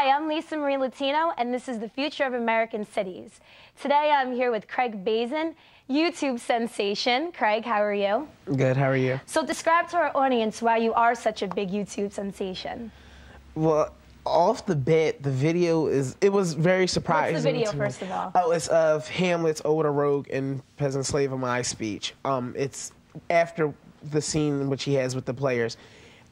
Hi, I'm Lisa Marie Latino, and this is the Future of American Cities. Today I'm here with Craig Bazan, YouTube sensation. Craig, how are you? Good, how are you? So describe to our audience why you are such a big YouTube sensation. Well, off the bat, the video it was very surprising. What's the video, first of all? Oh, it's of Hamlet's Ode to Rogue and Peasant Slave of My speech. It's after the scene in which he has with the players.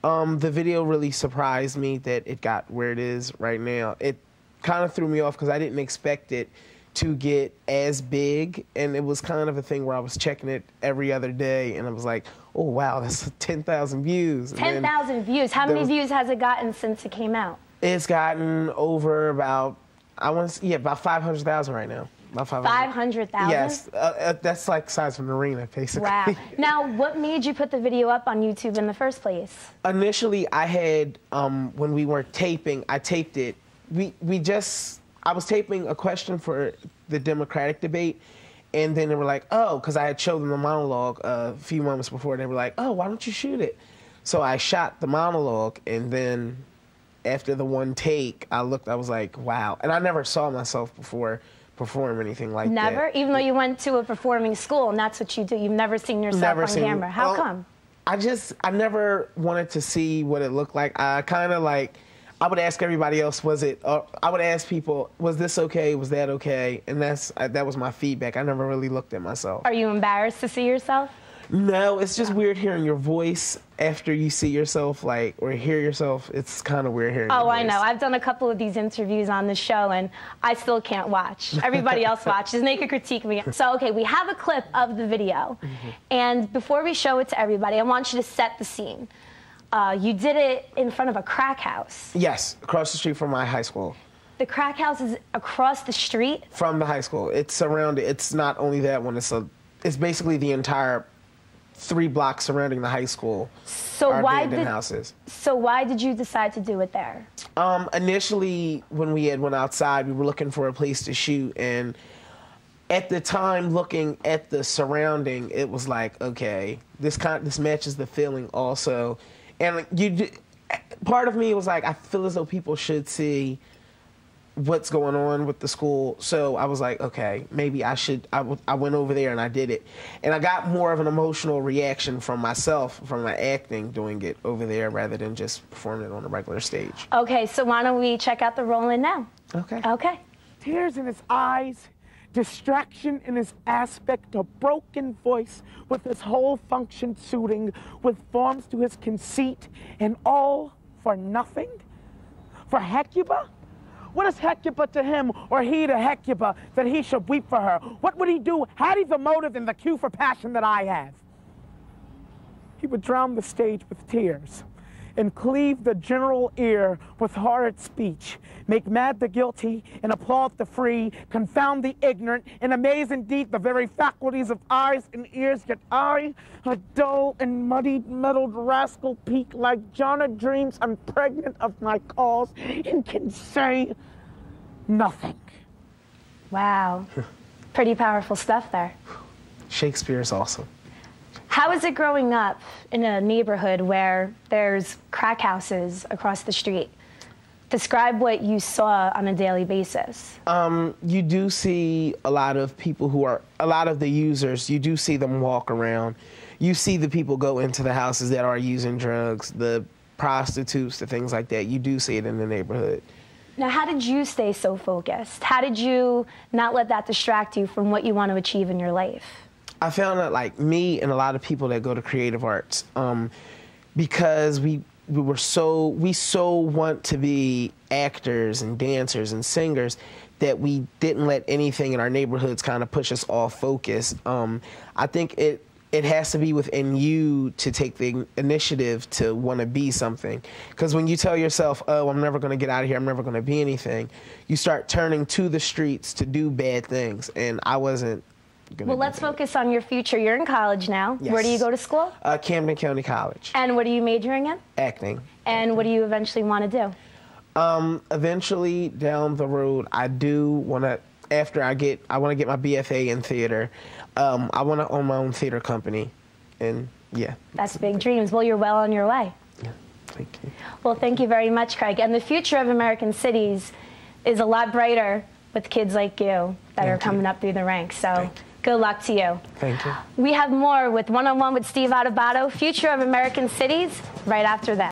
The video really surprised me that it got where it is right now. It kind of threw me off because I didn't expect it to get as big, and it was kind of a thing where I was checking it every other day, and I was like, oh, wow, that's 10,000 views. 10,000 views. How many views has it gotten since it came out? It's gotten over about, about 500,000 right now. About 500,000? Yes, that's like the size of an arena, basically. Wow. Now, what made you put the video up on YouTube in the first place? Initially, I had, when we were taping, I taped it. I was taping a question for the Democratic debate, and then they were like, oh, because I had showed them the monologue a few moments before, and they were like, oh, why don't you shoot it? So I shot the monologue, and then after the one take, I was like, wow. And I never saw myself before perform anything like that. Never? Even though you went to a performing school and that's what you do, you've never seen yourself on camera. How come? I never wanted to see what it looked like. I would ask everybody else, I would ask people, was this okay? Was that okay? And that was my feedback. I never really looked at myself. Are you embarrassed to see yourself? No, it's just weird hearing your voice after you see yourself, or hear yourself. It's kind of weird hearing your voice. I know. I've done a couple of these interviews on the show, and I still can't watch. Everybody else watches, and they could critique me. So, okay, we have a clip of the video. And before we show it to everybody, I want you to set the scene. You did it in front of a crack house. Yes, across the street from my high school. The crack house is across the street? From the high school. It's surrounded. It's not only that one. It's basically the entire 3 blocks surrounding the high school. So why did you decide to do it there? Initially, when we had went outside, we were looking for a place to shoot, and at the time, looking at the surrounding, it was like, okay, this matches the feeling also. And part of me was like, I feel as though people should see what's going on with the school. So I was like, okay, maybe I should. I went over there and I did it. And I got more of an emotional reaction from myself, from my acting, doing it over there rather than just performing it on a regular stage. Okay, so why don't we check out the roll-in now? Okay. Okay. Tears in his eyes, distraction in his aspect, a broken voice with his whole function suiting, with forms to his conceit, and all for nothing? For Hecuba? What is Hecuba to him, or he to Hecuba, that he should weep for her? What would he do had he the motive and the cue for passion that I have? He would drown the stage with tears, and cleave the general ear with horrid speech, make mad the guilty, and applaud the free, confound the ignorant, and amaze indeed the very faculties of eyes and ears, yet I, a dull and muddied, meddled rascal, peak like John of Dreams, I'm pregnant of my cause, and can say nothing. Wow. Pretty powerful stuff there. Shakespeare is awesome. How is it growing up in a neighborhood where there's crack houses across the street? Describe what you saw on a daily basis. You do see a lot of people a lot of the users, you do see them walk around. You see the people go into the houses that are using drugs, the prostitutes, the things like that. You do see it in the neighborhood. Now, how did you stay so focused? How did you not let that distract you from what you want to achieve in your life? I found that, like me and a lot of people that go to creative arts, because we so want to be actors and dancers and singers that we didn't let anything in our neighborhoods kind of push us off focus. I think it has to be within you to take the initiative to want to be something. Because when you tell yourself, oh, I'm never going to get out of here, I'm never going to be anything, you start turning to the streets to do bad things, and I wasn't. Well, let's focus on your future. You're in college now. Yes. Where do you go to school? Camden County College. And what are you majoring in? Acting. And what do you eventually want to do? Eventually, down the road, I do want to, I want to get my BFA in theater. I want to own my own theater company. And, yeah. That's big dreams. Well, you're well on your way. Yeah. Thank you. Well, thank you very much, Craig. And the future of American cities is a lot brighter with kids like you that are coming up through the ranks. So good luck to you. Thank you. We have more with One-on-One with Steve Adubato, Future of American Cities, right after that.